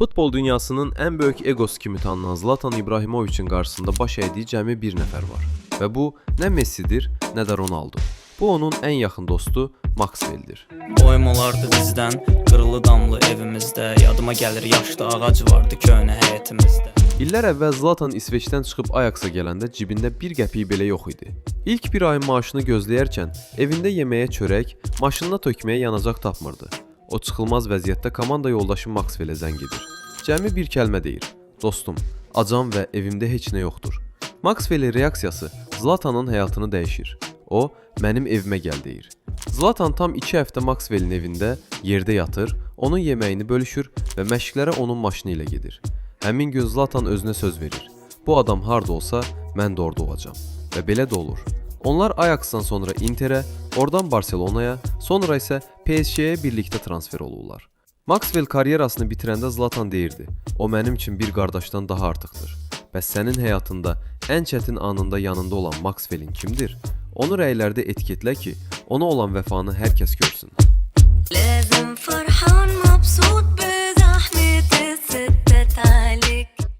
Futbol dünyasının en büyük egosu kimi tanınan Zlatan İbrahimovic'in qarşısında baş əydiyi cəmi bir nəfər var. Və bu nə Messidir, nə də Ronaldo. Bu onun en yaxın dostu Maxwell'dir. Oyum olardı bizdən, qırılı damlı evimizdə. Yadıma gəlir yaşlı ağac vardı köhnə həyətimizdə. İllər əvvəl Zlatan İsveçdən çıxıb Ajax'a gələndə cibində bir qəpik belə yox idi. İlk bir ayın maaşını gözləyərkən evində yeməyə çörək, maşınına tökməyə yanacaq tapmırdı. O çıxılmaz vəziyyətdə komanda yoldaşı Maxwell'ə zəng edir. Cəmi bir kəlmə deyir: "Dostum, acam və evimdə heç nə yoxdur." Maxwell'in reaksiyası Zlatanın həyatını dəyişir. O, "Mənim evimə gəl" deyir. Zlatan tam 2 həftə Maxwell'in evində yerdə yatır, onun yeməyini bölüşür və məşqlərə onun maşını ilə gedir. Həmin gün Zlatan özünə söz verir: "Bu adam harda olsa, mən də orada olacağam." Və belə də olur. Onlar Ajax'dan sonra Inter'ə, oradan Barcelona'ya, sonra isə PSG-yə birlikdə transfer olurlar. Maxwell karyerasını bitirəndə Zlatan deyirdi: "O mənim üçün bir qardaşdan daha artıqdır." Bəs sənin həyatında ən çətin anında yanında olan Maxwell'in kimdir? Onu rəylərdə etiketlə ki, ona olan vəfanı hər kəs görsün.